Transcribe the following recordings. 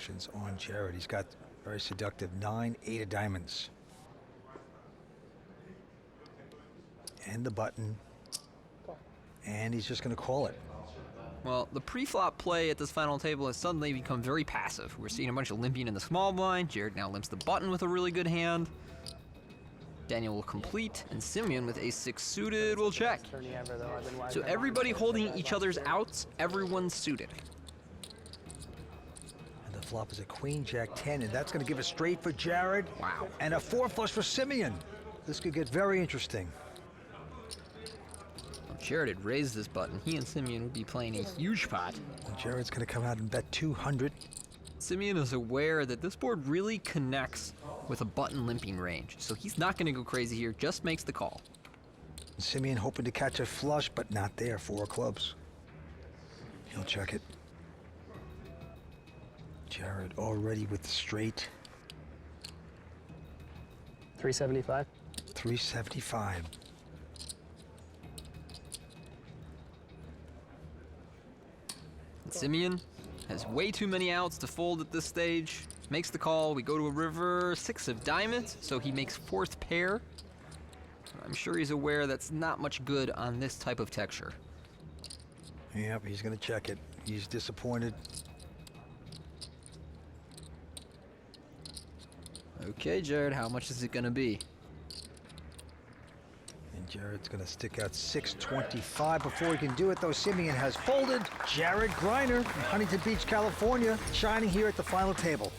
instructions on Jared. He's got very seductive 9-8 of diamonds. And the button. And he's just going to call it. Well, the pre-flop play at this final table has suddenly become very passive. We're seeing a bunch of limping in the small blind. Jared now limps the button with a really good hand. Daniel will complete, and Simeon with ace-6 suited will check. So everybody holding each other's outs, everyone's suited. And the flop is a queen, jack 10, and that's going to give a straight for Jared. Wow. And a 4 flush for Simeon. This could get very interesting. Jared had raised this button. He and Simeon would be playing a huge pot. And Jared's going to come out and bet 200. Simeon is aware that this board really connects with a button limping range, so he's not going to go crazy here, just makes the call. Simeon hoping to catch a flush, but not there. 4 clubs. He'll check it. Jared already with the straight. 375. 375. And Simeon has way too many outs to fold at this stage. Makes the call. We go to a river, 6 of diamonds, so he makes 4th pair. I'm sure he's aware that's not much good on this type of texture. Yep, he's going to check it. He's disappointed. Okay, Jared, how much is it going to be? And Jared's going to stick out 625 before he can do it, though. Simeon has folded. Jared Griner from Huntington Beach, California, shining here at the final table.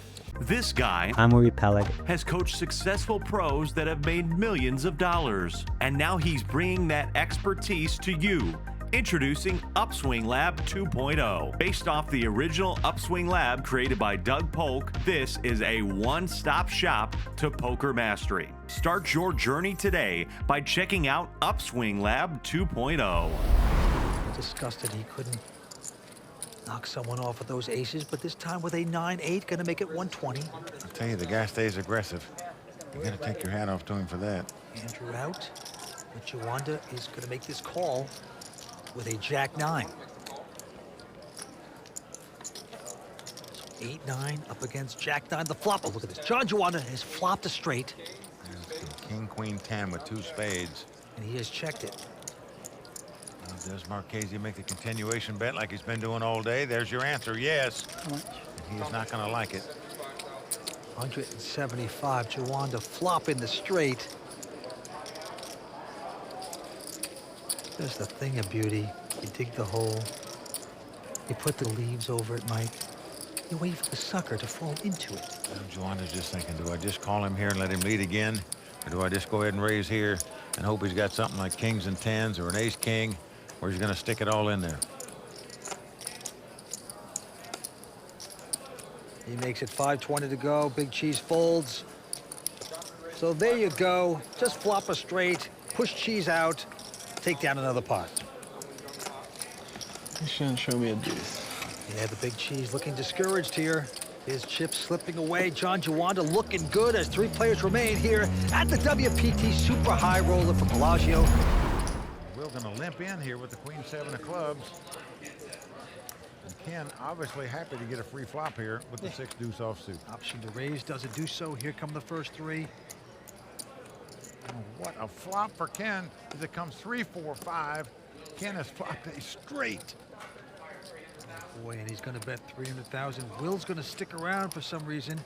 This guy, I'm Uri Peleg, has coached successful pros that have made millions of dollars. And now he's bringing that expertise to you. Introducing Upswing Lab 2.0. Based off the original Upswing Lab created by Doug Polk, this is a one-stop shop to poker mastery. Start your journey today by checking out Upswing Lab 2.0. Disgusted he couldn't knock someone off with those aces, but this time with a 9-8, gonna make it 120. I'll tell you, the guy stays aggressive. You gotta take your hat off to him for that. Andrew out, but Jawanda is gonna make this call with a jack 9. So 8-9 up against jack 9, the flop. Oh, look at this. John Jawanda has flopped a straight. King, queen, 10 with 2 spades. And he has checked it. Does Marchese make the continuation bet like he's been doing all day? There's your answer, yes. And he is not going to like it. 175, Jawanda flop in the straight. There's the thing of beauty. You dig the hole. You put the leaves over it, Mike. You wait for the sucker to fall into it. Jawanda's just thinking, do I just call him here and let him lead again? Or do I just go ahead and raise here and hope he's got something like kings and 10s or an ace-king, or he's going to stick it all in there? He makes it 520 to go. Big Cheese folds. So there you go. Just flop a straight, push Cheese out, take down another pot. You shouldn't show me a deuce. Yeah, the Big Cheese looking discouraged here. His chips slipping away. John Jawanda looking good as 3 players remain here at the WPT Super High Roller from Bellagio. Will's going to limp in here with the queen 7 of clubs. And Ken obviously happy to get a free flop here with the 6 deuce offsuit. Option to raise doesn't do so. Here come the first 3. Oh, what a flop for Ken as it comes 3, 4, 5. Ken has flopped a straight. Boy, and he's going to bet 300,000. Will's going to stick around for some reason.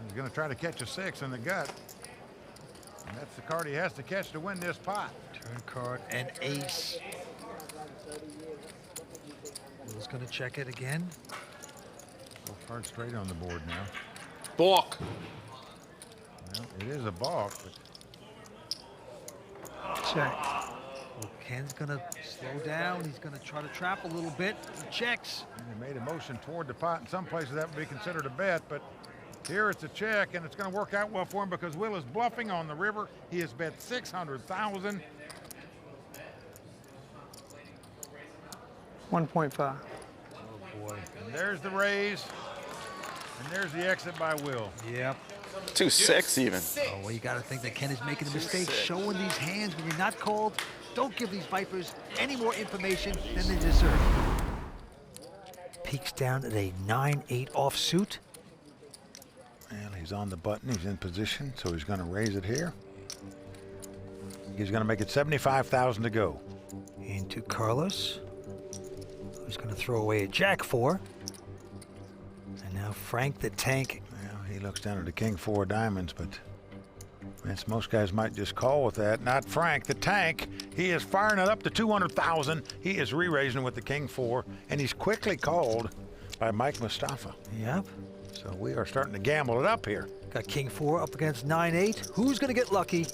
He's going to try to catch a 6 in the gut. And that's the card he has to catch to win this pot. Turn card and ace. Will's going to check it again. Both cards straight on the board now. Balk. Well, it is a balk, but Check. Well, Ken's going to slow down. He's going to try to trap a little bit. He checks. he made a motion toward the pot. In some places that would be considered a bet, but here it's a check, and it's going to work out well for him because Will is bluffing on the river. He has bet 600,000. 1.5. Oh, boy. And there's the raise, and there's the exit by Will. Yep. 2-6 even. Oh, well, you got to think that Ken is making a mistake showing these hands when you're not called. Don't give these Vipers any more information than they deserve. Peaks down at a 9-8 offsuit. Well, he's on the button. He's in position, so he's going to raise it here. He's going to make it 75,000 to go. Into Carlos, who's going to throw away a jack 4. And now Frank the Tank. Well, he looks down at the king 4 diamonds, but Vince, most guys might just call with that. Not Frank the Tank. He is firing it up to 200,000. He is re-raising with the king 4, and he's quickly called by Mike Mustafa. Yep. So we are starting to gamble it up here. Got king 4 up against 9-8. Who's going to get lucky?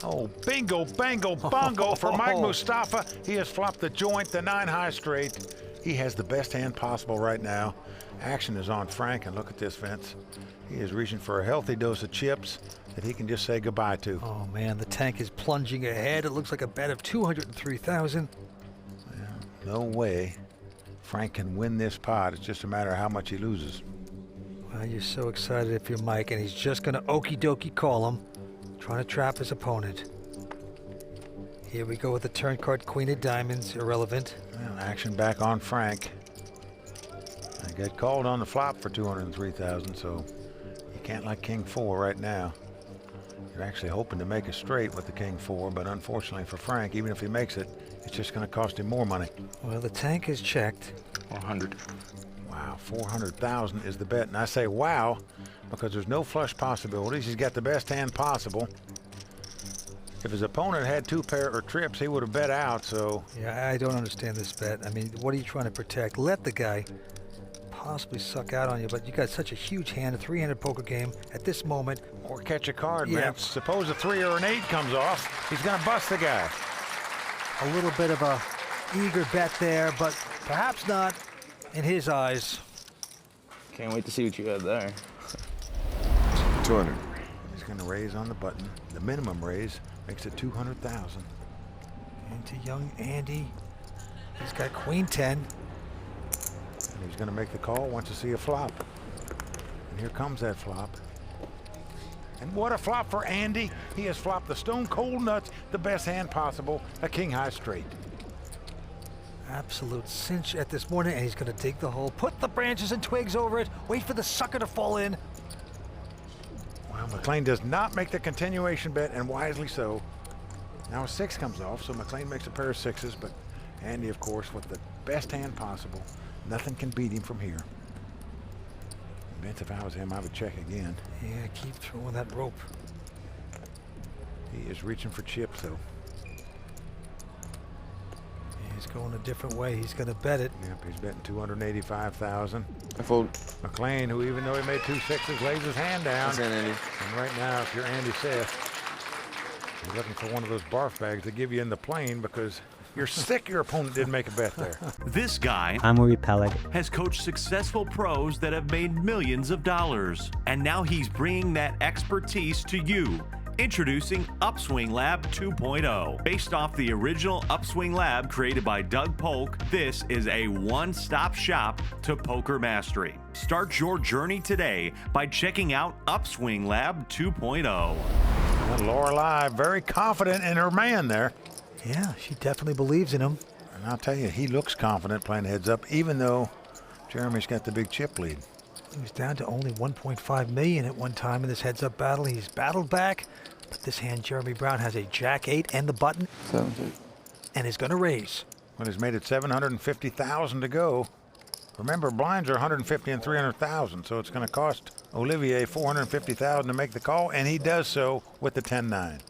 Oh, bingo, bango, bongo for Mike Mustafa. He has flopped the joint, the 9 high straight. He has the best hand possible right now. Action is on Frank, and look at this, Vince. He is reaching for a healthy dose of chips that he can just say goodbye to. Oh man, the Tank is plunging ahead. It looks like a bet of 203,000. Well, no way Frank can win this pot. It's just a matter of how much he loses. Well, you're so excited if you're Mike, and he's just going to okie dokie call him, trying to trap his opponent. Here we go with the turn card, Queen of Diamonds, irrelevant. Well, action back on Frank. I get called on the flop for 203,000, so you can't like king 4 right now. You're actually hoping to make a straight with the king 4, but unfortunately for Frank, even if he makes it, it's just going to cost him more money. Well, the Tank is checked. 100. Wow, 400,000 is the bet, and I say wow because there's no flush possibilities. He's got the best hand possible. If his opponent had 2 pair or trips, he would have bet out. So Yeah, I don't understand this bet. I mean, what are you trying to protect? Let the guy possibly suck out on you, but you got such a huge hand, a 3-handed poker game at this moment. or catch a card, Yeah. man. Suppose a 3 or an 8 comes off, he's going to bust the guy. A little bit of a eager bet there, but perhaps not in his eyes. Can't wait to see what you have there. 200. He's going to raise on the button. The minimum raise makes it 200,000. Into young Andy. He's got Queen 10. And he's going to make the call, wants to see a flop. And here comes that flop. And what a flop for Andy. He has flopped the stone cold nuts, the best hand possible, a king high straight. Absolute cinch at this morning, and he's going to dig the hole, put the branches and twigs over it, wait for the sucker to fall in. Well, McLean does not make the continuation bet, and wisely so. Now a 6 comes off, so McLean makes a pair of 6s, but Andy, of course, with the best hand possible. Nothing can beat him from here. Vince, if I was him, I would check again. Yeah, keep throwing that rope. He is reaching for chips, though. He's going a different way. He's going to bet it. Yep, he's betting 285,000. I fold. McLean, who even though he made 2 6s, lays his hand down. That's in, Andy. And right now, if you're Andy Seth, you're looking for one of those barf bags to give you in the plane because you're sick your opponent didn't make a bet there. This guy I'm Uri Peleg. has coached successful pros that have made millions of dollars. And now he's bringing that expertise to you. Introducing Upswing Lab 2.0. Based off the original Upswing Lab created by Doug Polk, this is a one-stop shop to poker mastery. Start your journey today by checking out Upswing Lab 2.0. Well, Lorelei, very confident in her man there. Yeah, she definitely believes in him. And I'll tell you, he looks confident playing heads up, even though Jeremy's got the big chip lead. He was down to only 1.5 million at one time in this heads-up battle. He's battled back, but this hand, Jeremy Brown, has a Jack 8 and the button, 7-2. and is going to raise. Well, he's made it 750,000 to go. Remember, blinds are 150 and 300,000, so it's going to cost Olivier 450,000 to make the call, and he does so with the 10-9.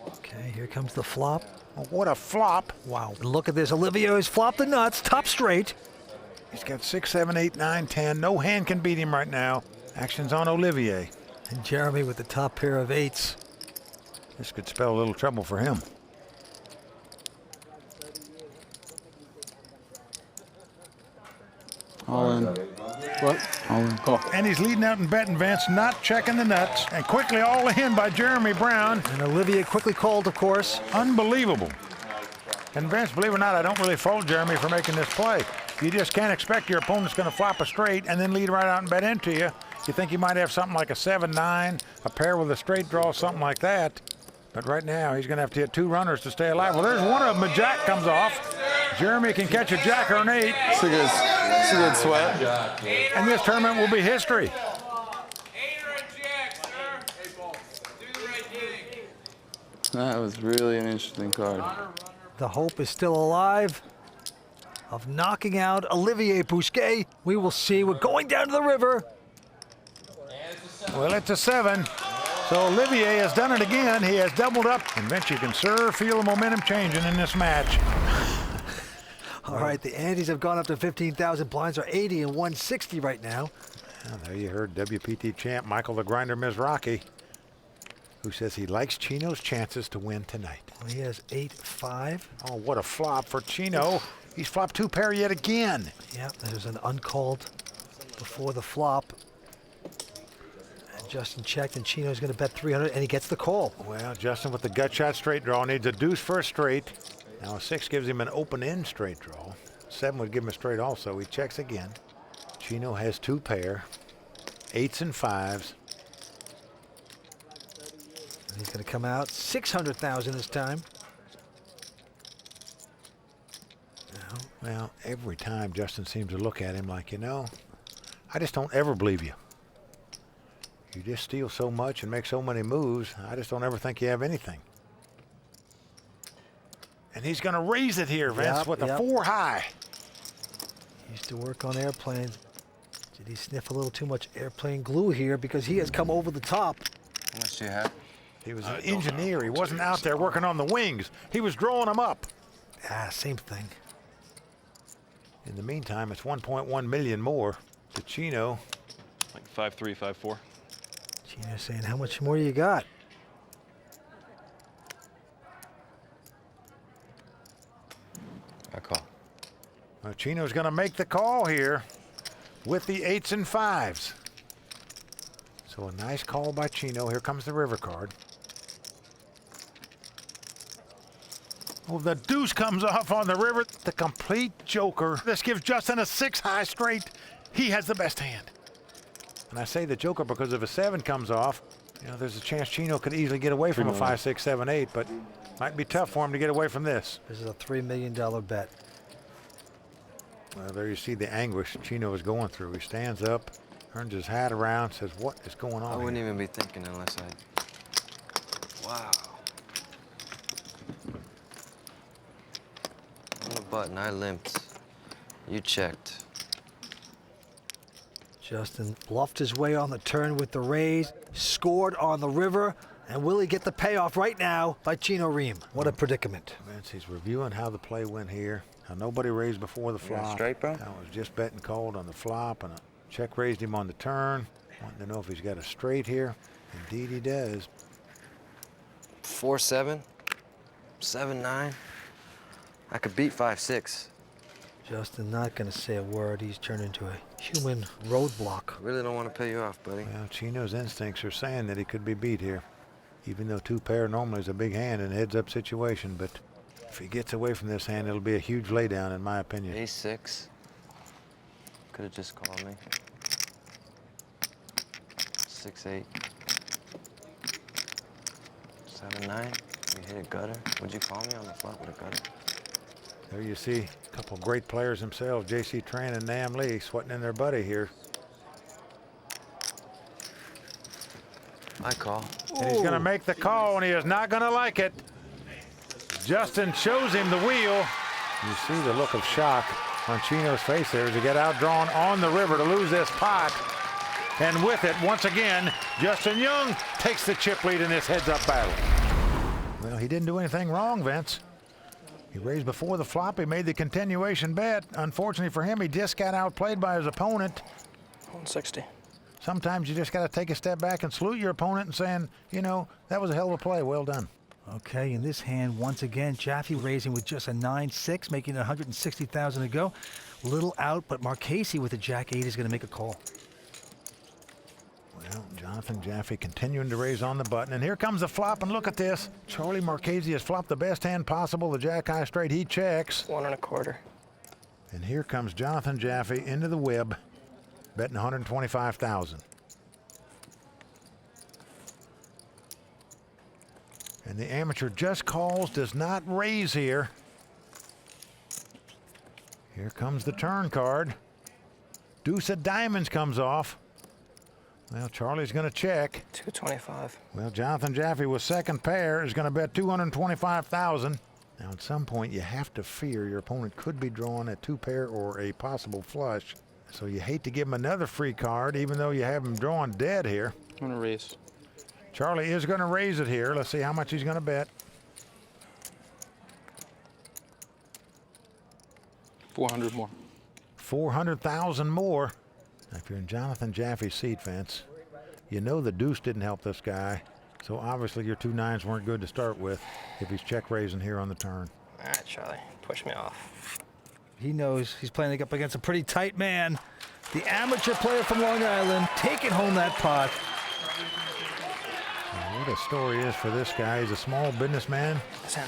Okay, here comes the flop. Well, what a flop! Wow, and look at this. Olivier has flopped the nuts, top straight. He's got 6, 7, 8, 9, 10. No hand can beat him right now. Action's on Olivier. And Jeremy with the top pair of 8s. This could spell a little trouble for him. All in. What? All in. Call. And he's leading out in betting, Vince, not checking the nuts. And quickly all in by Jeremy Brown. And Olivier quickly called, of course. Unbelievable. And Vince, believe it or not, I don't really fault Jeremy for making this play. You just can't expect your opponent's going to flop a straight and then lead right out and bet into you. You think he might have something like a 7-9, a pair with a straight draw, something like that. But right now, he's going to have to hit 2 runners to stay alive. Well, there's one of them. A jack comes off. Jeremy can catch a jack or an 8. It's a good sweat. And this tournament will be history. That was really an interesting card. The hope is still alive of knocking out Olivier Bousquet. We will see. We're going down to the river. Well, it's a 7. So Olivier has done it again. He has doubled up. And Vince, you can sure feel the momentum changing in this match. All right, the antes have gone up to 15,000. Blinds are 80 and 160 right now. Well, there you heard WPT champ Michael the Grinder Mizrachi, who says he likes Chino's chances to win tonight. Well, he has 8-5. Oh, what a flop for Chino. He's flopped 2 pair yet again. Yep, there's an uncalled before the flop. And Justin checked, and Chino's going to bet 300, and he gets the call. Well, Justin with the gut shot straight draw needs a deuce for a straight. Now a 6 gives him an open-end straight draw. 7 would give him a straight also. He checks again. Chino has 2 pair, 8s and 5s. And he's going to come out 600,000 this time. Well, every time Justin seems to look at him like, you know, I just don't ever believe you. You just steal so much and make so many moves. I just don't ever think you have anything. And he's going to raise it here, Vince, with a 4 high. He used to work on airplanes. Did he sniff a little too much airplane glue here? Because he has come over the top. How much do you have? He was an engineer. He wasn't out there working on the wings. He was drawing them up. Ah, same thing. In the meantime, it's 1.1 million more to Chino. Like 5-3, 5-4. Chino's saying, how much more you got? I call. Well, Chino's going to make the call here with the 8s and 5s. So a nice call by Chino. Here comes the river card. Oh, the deuce comes off on the river. The complete joker. This gives Justin a 6 high straight. He has the best hand. And I say the joker because if a 7 comes off, you know, there's a chance Chino could easily get away from a 5, 6, 7, 8, but might be tough for him to get away from this. This is a $3 million bet. Well, there you see the anguish Chino is going through. He stands up, turns his hat around, says, what is going on I wouldn't here? even be thinking unless I... Wow. On the button, I limped. You checked. Justin bluffed his way on the turn with the raise, scored on the river, and will he get the payoff right now by Chino Ream? What a predicament. Vince, he's reviewing how the play went here. How nobody raised before the You got flop. straight, bro? I was just betting called on the flop, and a check raised him on the turn. Wanting to know if he's got a straight here. Indeed he does. 4-7, 7-9. I could beat 5-6. Justin not going to say a word. He's turned into a human roadblock. Really don't want to pay you off, buddy. Well, Chino's instincts are saying that he could be beat here. Even though 2 pair normally is a big hand in a heads-up situation, but if he gets away from this hand, it'll be a huge laydown, in my opinion. A6. Could have just called me. 6-8. 7-9. You hit a gutter. Would you call me on the flop with a gutter? There you see a couple great players themselves, J.C. Tran and Nam Lee, sweating in their buddy here. I call. And he's going to make the call, and he is not going to like it. Justin shows him the wheel. You see the look of shock on Chino's face there as he got outdrawn on the river to lose this pot. And with it, once again, Justin Young takes the chip lead in this heads-up battle. Well, he didn't do anything wrong, Vince. He raised before the flop. He made the continuation bet. Unfortunately for him, he just got outplayed by his opponent. 160. Sometimes you just got to take a step back and salute your opponent and saying, you know, that was a hell of a play. Well done. Okay, in this hand, once again, Jaffe raising with just a 9-6, making it 160,000 to go. Little out, but Marchese with a Jack 8 is going to make a call. Well, Jonathan Jaffe continuing to raise on the button. And here comes the flop, and look at this. Charlie Marchese has flopped the best hand possible, the Jack high straight. He checks. 1 1/4. And here comes Jonathan Jaffe into the whib, betting 125,000. And the amateur just calls, does not raise here. Here comes the turn card. Deuce of diamonds comes off. Well, Charlie's going to check. 225. Well, Jonathan Jaffe with second pair is going to bet 225,000. Now, at some point, you have to fear your opponent could be drawing a two pair or a possible flush. So you hate to give him another free card, even though you have him drawing dead here. I'm gonna raise. Charlie is going to raise it here. Let's see how much he's going to bet. 400 more. 400,000 more. Now, if you're in Jonathan Jaffe's seat, Vince, you know the deuce didn't help this guy. So obviously your 2 9s weren't good to start with if he's check raising here on the turn. All right, Charlie, push me off. He knows he's playing up against a pretty tight man. The amateur player from Long Island taking home that pot. Now, what a story is for this guy. He's a small businessman. Listen.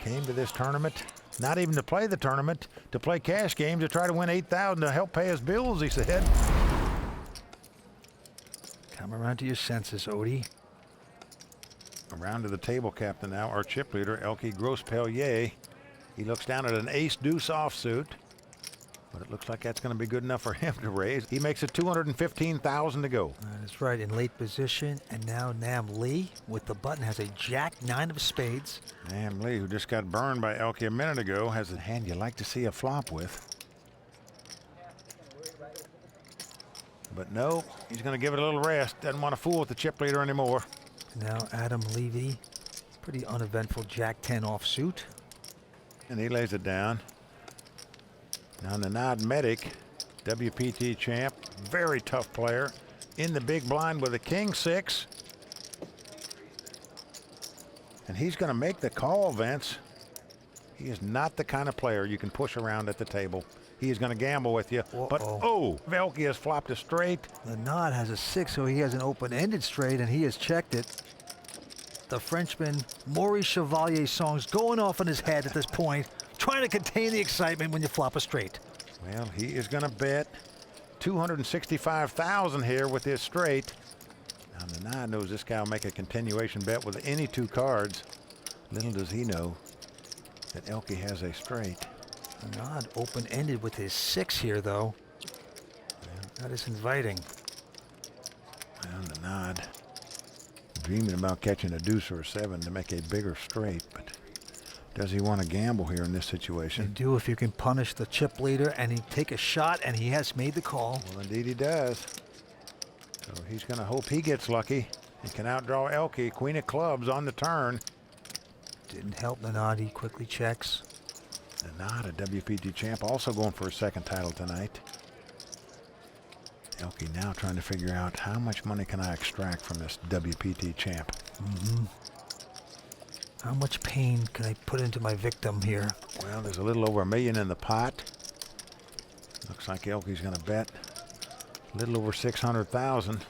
Came to this tournament, not even to play the tournament, to play cash games, to try to win 8,000 to help pay his bills, he said. Come around to your senses, Odie. Around to the table captain now, our chip leader, Elkie Grospellier. He looks down at an ace-deuce offsuit, but it looks like that's going to be good enough for him to raise. He makes it 215,000 to go. That is right, in late position. And now Nam Lee with the button has a jack-9 of spades. Nam Lee, who just got burned by Elkie a minute ago, has a hand you like to see a flop with. But no, he's going to give it a little rest. Doesn't want to fool with the chip leader anymore. Now Adam Levy, pretty uneventful jack-10 offsuit. And he lays it down. Now Nanad Medic, WPT champ, very tough player, in the big blind with a king-6. And he's going to make the call, Vince. He is not the kind of player you can push around at the table. He is going to gamble with you. But, oh, Elkie has flopped a straight. The Nod has a 6, so he has an open-ended straight, and he has checked it. The Frenchman, Maurice Chevalier's songs going off in his head at this point, trying to contain the excitement when you flop a straight. Well, he is going to bet 265,000 here with his straight. Now, the Nod knows this guy will make a continuation bet with any 2 cards. Little does he know that Elkie has a straight. The Nod open-ended with his 6 here, though. That is inviting. Well, the Nod dreaming about catching a deuce or a 7 to make a bigger straight, but does he want to gamble here in this You situation? do if you can punish the chip leader and he take a shot, and he has made the call. Well, indeed he does. So he's going to hope he gets lucky and can outdraw Elkie. Queen of clubs on the turn. Didn't help the Nod, he quickly checks. The Nod, a WPT champ, also going for a second title tonight. Elkie now trying to figure out how much money can I extract from this WPT champ. How much pain can I put into my victim here? Well, there's a little over $1 million in the pot. Looks like Elkie's going to bet a little over 600,000.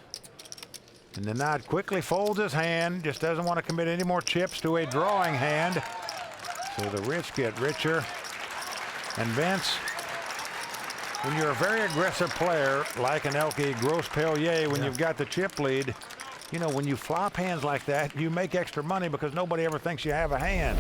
And the Nod quickly folds his hand, just doesn't want to commit any more chips to a drawing hand. So the rich get richer. And Vince, when you're a very aggressive player like an Elkie Grospellier, when you've got the chip lead, you know, when you flop hands like that, you make extra money because nobody ever thinks you have a hand.